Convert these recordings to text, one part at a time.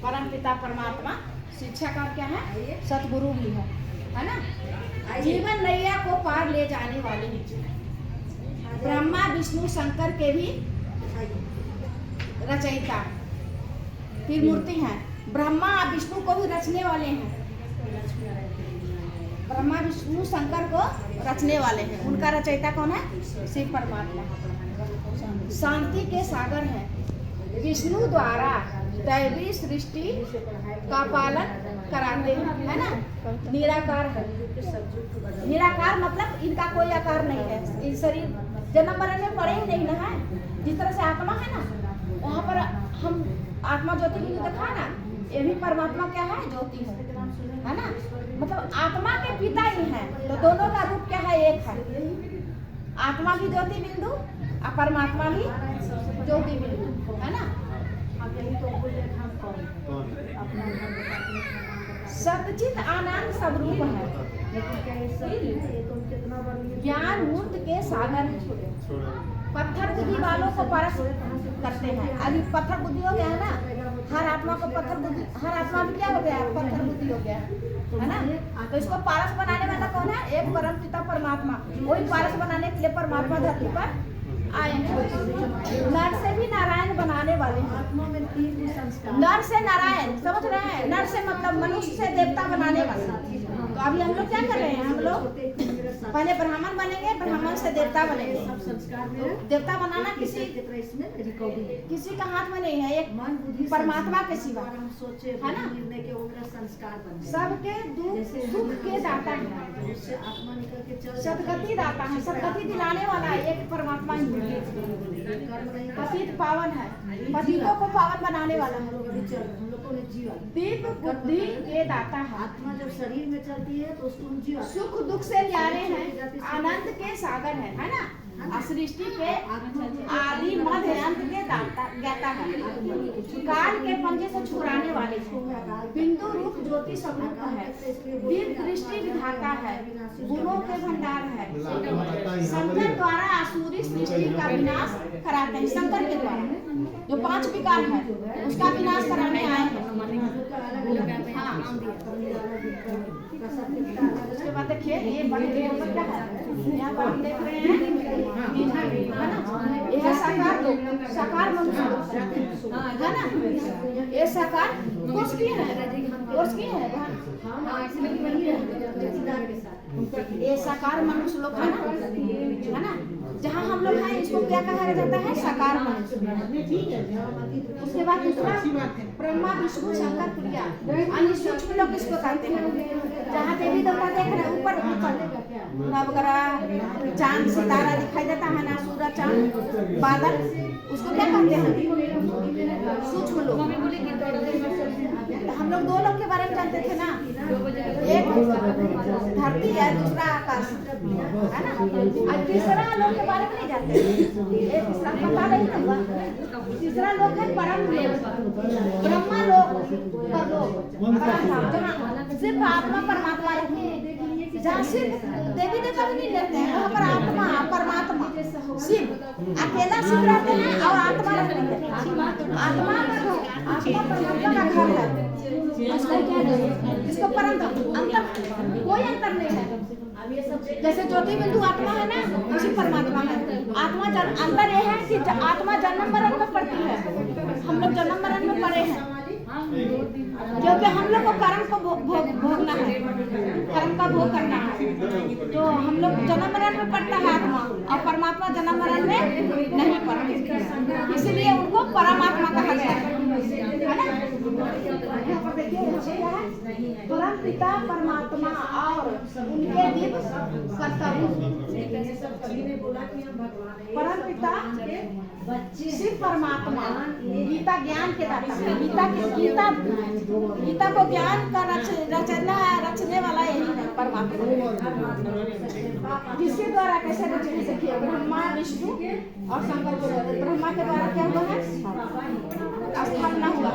परम पिता परमात्मा, शिक्षाकार क्या है? सतगुरु भी है ना। जीवन नैया को पार ले जाने वाले ब्रह्मा विष्णु शंकर के भी रचयिता, त्रिमूर्ति हैं। ब्रह्मा विष्णु को भी रचने वाले हैं, ब्रह्मा विष्णु शंकर को रचने वाले हैं। उनका रचयिता कौन है? शिव परमात्मा। शांति के सागर हैं। विष्णु द्वारा दैवी सृष्टि का पालन कराते हैं, है ना। निराकार है। निराकार मतलब इनका कोई आकार नहीं है। इस शरीर जन्म मरण में पड़े ही नहीं ना है। जिस तरह से आत्मा है ना, वहाँ पर हम आत्मा ज्योति भी देखा ना, ये भी परमात्मा क्या है? ज्योति है ना। मतलब आत्मा के पिता ही हैं, तो दोनों का रूप क्या है? एक है। आत्मा भी ज्योति बिंदु और परमात्मा भी ज्योति बिंदु, है ना। सच्चित आनंद स्वरूप है। ज्ञान मूर्त के सागर है। पत्थर बुद्धि वालों को परस करते हैं। अभी पत्थर बुद्धि हो गया है ना, हर आत्मा को पत्थर बुद्धि, हर आत्मा भी क्या हो गया? पत्थर बुद्धि हो गया है ना। तो इसको पारस बनाने वाला कौन है? एक परम पिता परमात्मा। वही पारस बनाने के लिए परमात्मा धरती पर आए हैं। नर से भी नारायण बनाने वाले हैं। नर से नारायण, समझ रहे हैं? नर से मतलब मनुष्य से देवता बनाने वाले। तो अभी हम लोग क्या कर रहे हैं? हम लोग पहले ब्राह्मण बनेंगे, ब्राह्मण से देवता बनेंगे। देवता बनाना किसी का हाथ में नहीं है, एक परमात्मा के सिवा, है ना। सबके सुख के दाता है, सदगति दाता है, सदगति दिलाने वाला एक परमात्मा ही है। पतित पावन है, पतितों को पावन बनाने वाला है। दीप बुद्धि के दाता है। आत्मा जब शरीर में चलती है तो उसको जीवा। सुख दुख से न्यारे हैं, आनंद के सागर है ना। सृष्टि के आदि मध्य अंत के ज्ञाता है। काल के पंजे से छुड़ाने वाले हैं। बिंदु रूप ज्योति स्वरूप है। दीप दृष्टि विधाता है, गुणों के भंडार है। शंकर द्वारा आसुरी सृष्टि का विनाश कराते हैं। शंकर के द्वारा जो 5 विकार है उसका विनाश कराने आए हैं। हाँ, उसके बाद देखिए ये बड़े क्या है, यहाँ पर हम देख रहे हैं, है ना। ये है साकार लोग, साकार मनुष्य है ना। ये साकार कोर्स की है ये साकार मनुष्य लोग है ना। जहाँ हम लोग हैं इसको क्या कहा जाता है? साकार मनुष्य। उसके बाद दूसरा ब्रह्मा विष्णु शंकर प्रिया, अन्य सूक्ष्म लोग इसको कहते हैं। जहाँ देवी देवता देख रहे हैं ऊपर नवग्रह, चांद सितारा दिखाई देता है ना, सूरज चांद बादल, उसको क्या कहते हैं? सूक्ष्म लोग। हम लोग 2 लोग के बारे में जानते थे ना, एक धरती है, दूसरा आकाश, है ना। और तीसरा लोग के बारे में नहीं जानते। एक तीसरा पता नहीं होगा। तीसरा लोग है परम लोग, ब्रह्मा लोग, जहाँ सिर्फ आत्मा परमात्मा रहते हैं। जहाँ सिर्फ देवी देवता भी नहीं रहते हैं, वहाँ पर आत्मा परमात्मा शिव अकेला शिव रहते हैं और आत्मा रहते हैं। आत्मा परमात्मा का घर है। इसको परम अंतर, कोई अंतर नहीं है। जैसे ज्योति बिंदु आत्मा है ना, उसी परमात्मा है। आत्मा अंतर यह है कि आत्मा जन्म मरण में पड़ती है। हम लोग जन्म मरण में पड़े हैं क्योंकि हम लोग को कर्म को भोगना है, कर्म का भोग करना है। तो हम लोग जन्म मरण में पड़ता है आत्मा, और परमात्मा जन्म मरण में नहीं पड़ते, इसलिए उनको परमात्मा कहा गया है ना। परम पिता परमात्मा और उनके दिव्य कर्तव्य। परम पिता शिव परमात्मा गीता ज्ञान के दाता है। गीता को ज्ञान का रचने वाला यही है परमात्मा, जिसके द्वारा कैसे रचने से किया? ब्रह्मा विष्णु और शंकर को। ब्रह्मा के द्वारा क्या हुआ है? स्थापना हुआ।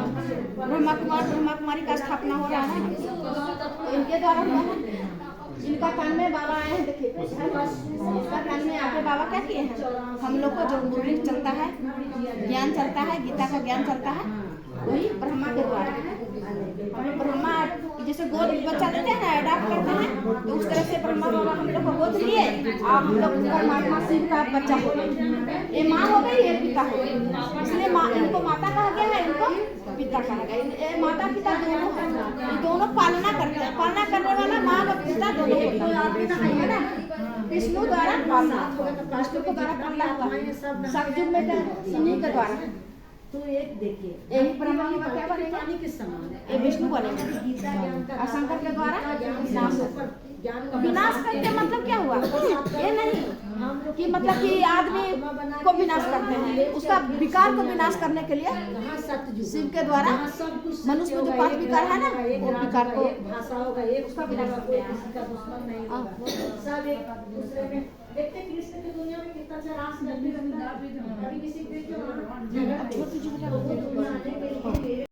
ब्रह्मा कुमारी का स्थापना हो रहा है, तो इनके द्वारा हुआ है। इनका कान में बाबा आए हैं, देखिए इसका कान में आके बाबा क्या किए हैं? हम लोग को जो मुरली चलता है, ज्ञान चलता है, गीता का ज्ञान चलता है, वही ब्रह्मा के द्वारा। हमें ब्रह्मा जैसे गोद बच्चा लेते हैं ना, अडॉप्ट करते हैं, तो उस तरह से ब्रह्मा बाबा हम लोग को गोद लिए और हम लोग परमात्मा शिव का बच्चा हो गए। ये माँ हो गई, ये पिता हो गई, इसलिए माँ इनको माता कहा गया है, इनको पिता कहा गया। ये माता पिता दोनों हैं, ये दोनों पालना करते हैं। पालना करने वाला माँ और पिता दोनों होता है ना। विष्णु द्वारा पालना, विष्णु के द्वारा पालना हुआ, सतयुग में इन्हीं के द्वारा। तो एक देखिए, यही ब्रह्मा बाबा क्या बनेगा? पानी किस समान है? ये विष्णु बनेगा। गीता ज्ञान का और शंकर के द्वारा विनाश ज्ञान का विनाश करके मतलब क्या हुआ? ये नहीं कि मतलब कि आदमी को विनाश करते हैं, उसका विकार को विनाश करने के लिए कहाँ सतयुग शिव के द्वारा सब कुछ मनुष्य में जो 5 विकार है ना, वो विकार को भाषा होगा, एक उसका उसका विनाश कोई करते हैं। किसी का दुश्मन नहीं होगा, सब एक दूसरे में। देखते कृष्ण की दुनिया में कितना अच्छा रास करते रहता है, कभी किसी के झगड़ा छोटी छोटी